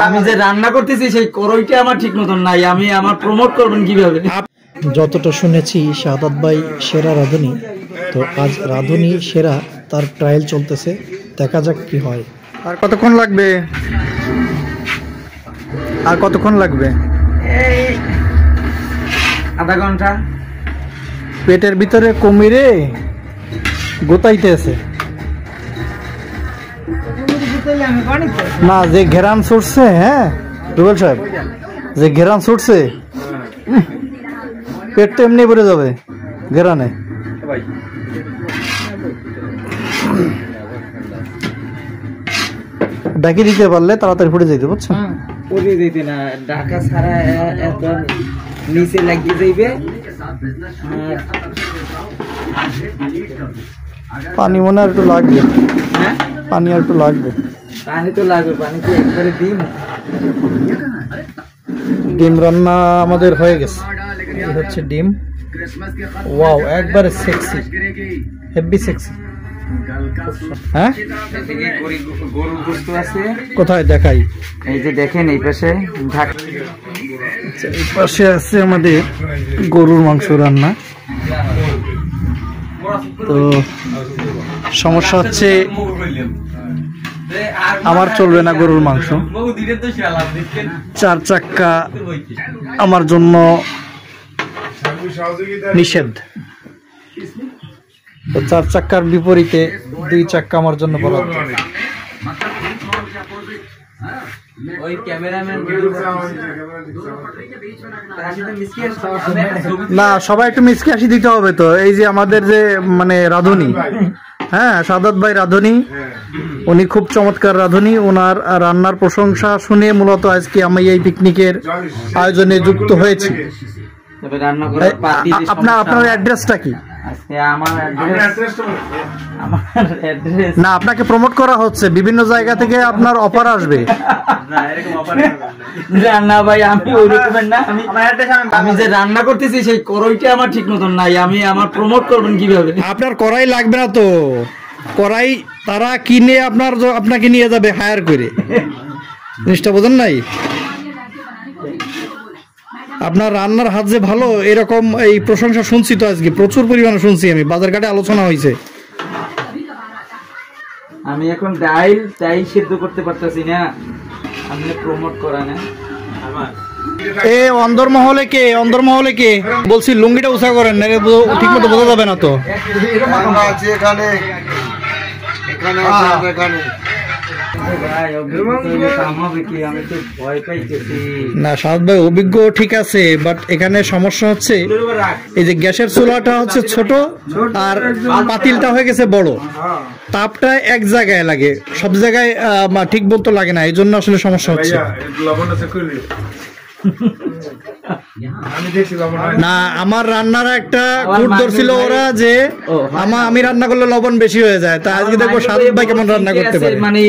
আমি যে রান্না করতেছি সেই কড়াইটা আমার ঠিক মতন নাই, আমি আমার প্রমোট করবেন কিভাবে? যতটা শুনেছি শাহাদাত ভাই সেরা রাঁধুনি, তো আজ রাঁধুনি সেরা তার ট্রায়াল চলতেছে, দেখা যাক কি হয়। আর কতক্ষণ লাগবে? আর কতক্ষণ লাগবে? এই আধা ঘন্টা। পেটের ভিতরে কুমিরে গোতাইতেছে না, যে ঘেরান ছুটছে। হ্যাঁ রুবেল সাহেব, যে ঘেরান ছুটছে পেট তো এমনি ভরে যাবে ঘেরানে। ডাকি দিতে পারলে তাড়াতাড়ি ফুটে যেতে, বুঝছো? পরে দিতে না, ঢাকা ছাড়া এত নিচে লাগিয়ে যাইবে। পানি মনে আর একটু লাগবে। হ্যাঁ পানি আর একটু লাগবে। পানি তো লাগবে, পানি কি একবারে দিন? ডিম রান্না আমাদের হয়ে গেছে। এই হচ্ছে ডিম। ওয়াও, একবারে সেক্সি, হেভি সেক্সি। হ্যাঁ গরুর গোশত আছে, কোথায় দেখাই? এই যে দেখেন এই পাশে এই পাশে আছে আমাদের গরুর মাংস রান্না। তো সমস্যা হচ্ছে আমার চলবে না গরুর মাংস, 4 চাক্কা আমার জন্য নিষেধ। তো 4 চাক্কার বিপরীতে 2 চাক্কা আমার জন্য বরাদ্দ। না, সবাই একটু মিসকে হাসি দিতে হবে তো। এই যে আমাদের যে মানে রাঁধুনি, হ্যাঁ শাহাদাত ভাই রাঁধুনি, উনি খুব চমৎকার রাঁধুনি। ওনার রান্নার প্রশংসা শুনে মূলত আজকে আমি এই পিকনিকের আয়োজনে যুক্ত হয়েছি। আপনার অ্যাড্রেসটা কি? না, আপনাকে প্রমোট করা হচ্ছে, বিভিন্ন জায়গা থেকে আপনার অফার আসবে। না ভাই, আমি ওই রকমের না। আমি যে রান্না করতেছি সেই কড়াইটা আমার ঠিক মতন নাই, আমি আমার প্রমোট করবেন কিভাবে? আপনার কড়াই লাগবে না তো, কড়াই তারা কিনে আপনাকে নিয়ে যাবে হায়ার করে। জিনিসটা বোঝেন নাই? আপনার রান্নার হাত যে ভালো, এরকম এই প্রশংসা শুনছি তো আজকে প্রচুর পরিমাণে শুনছি, আমি বাজার ঘাটে আলোচনা হয়েছে। আমি এখন ডাইল সিদ্ধ করতে পারতেছি না, আপনি প্রমোট করা না। এ অন্দরমহলে কে বলছি লুঙ্গিটা উঁচা করেন না, ঠিক মতো বোঝা যাবে না তো। না শাহাদ ভাই অভিজ্ঞ ঠিক আছে, বাট এখানে সমস্যা হচ্ছে এই যে গ্যাসের চুলাটা হচ্ছে ছোট আর পাতিলটা হয়ে গেছে বড়, তাপটা এক জায়গায় লাগে, সব জায়গায় ঠিক মতো লাগে না, এই জন্য আসলে সমস্যা হচ্ছে। না, আমার রান্নার একটা গুড ধরছিল ওরা যে আমি রান্না করলে লবণ বেশি হয়ে যায়, তা আজকে দেখবো শাহাদাত ভাই কেমন রান্না করতে পারে। মানে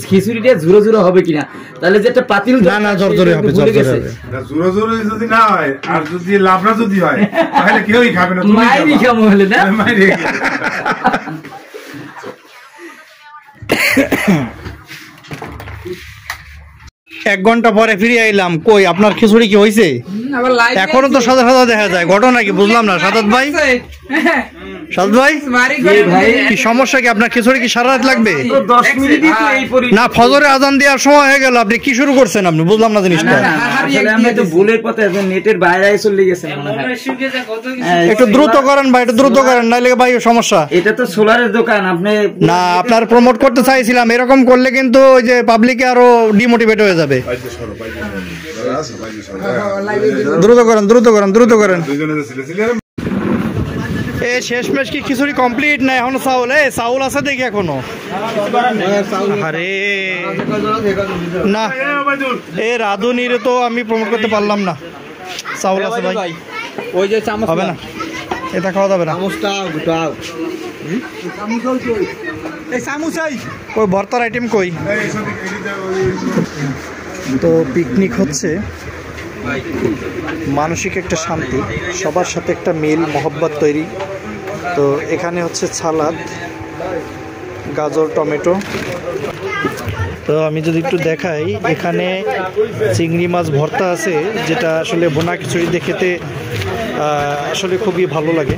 খিচুড়িটা ঝুরো ঝুরো হবে কিনা, তাহলে যে একটা পাতিল না ঝরঝরে হবে, ঝরঝরে হবে। ঝুরো ঝুরো যদি না হয় আর যদি লাবড়া যদি হয় তাহলে কেউই খাবে না, মাইরি খাবো হলে না। 1 ঘন্টা পরে ফিরে আইলাম, কই আপনার খিচুড়ি কি হয়েছে? এখনো তো সাদা সাদা দেখা যায়, ঘটনা কি বুঝলাম না। শাহাদাত ভাই কি সমস্যা কি? আপনার খিচুড়ি কি সারা রাত লাগবে? না, ফজরে আজান দেওয়ার সময় হয়ে গেল, আপনি কি শুরু করছেন? আপনি বুঝলাম না জিনিসটা। নেটের বাইরে চলে গেছে, একটু দ্রুত করেন ভাই, একটু দ্রুত করেন, নাইলে ভাই সমস্যা। এটা তো সোলারের দোকান, আপনি না আপনার প্রমোট করতে চাইছিলাম, এরকম করলে কিন্তু ওই যে পাবলিকে আরো ডিমোটিভেট হয়ে যাবে। দ্রুত করেন। এ শেষমেশ কি খিচুড়ি কমপ্লিট না এখনো? চাউল আছে দেখি এখনো। আরে না, এ রাঁধুনির তো আমি প্রমোট করতে পারলাম না। চাউল আছে ভাই, ওই যে চামচ হবে না, এটা খাওয়া যাবে না। ওই ভর্তার আইটেম কই? তো পিকনিক হচ্ছে মানসিক একটা শান্তি, সবার সাথে একটা মিল মহব্বত তৈরি। তো এখানে হচ্ছে সালাদ, গাজর, টমেটো, তো তো আমি যদি একটু দেখাই, এখানে চিংড়ি মাছ ভর্তা আছে, যেটা আসলে বোনা খিচুড়িতে খেতে আসলে খুবই ভালো লাগে।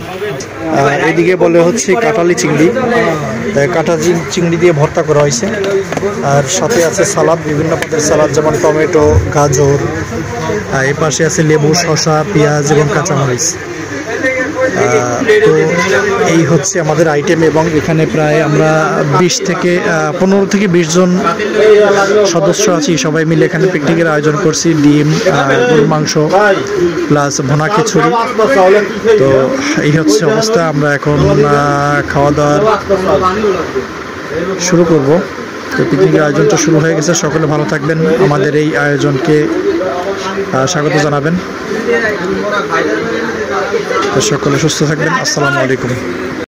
এইদিকে বলে হচ্ছে কাটালি চিংড়ি, কাটালি চিংড়ি দিয়ে ভর্তা করা হয়েছে। আর সাথে আছে সালাদ, বিভিন্ন পদের সালাদ, যেমন টমেটো, গাজর, এই পাশে আছে লেবু, শসা, পেঁয়াজ এবং কাঁচামরিচ। তো এই হচ্ছে আমাদের আইটেম, এবং এখানে প্রায় আমরা 15 থেকে 20 জন সদস্য আছি। সবাই মিলে এখানে পিকনিকের আয়োজন করছি। ডিম, গরুর মাংস প্লাস ভুনা খিচুড়ি। তো এই হচ্ছে অবস্থা। আমরা এখন খাওয়া দাওয়া শুরু করব। তো পিকনিকের আয়োজনটা শুরু হয়ে গেছে। সকলে ভালো থাকবেন, আমাদের এই আয়োজনকে স্বাগত জানাবেন। সকলে সুস্থ থাকবেন। আসসালামু আলাইকুম।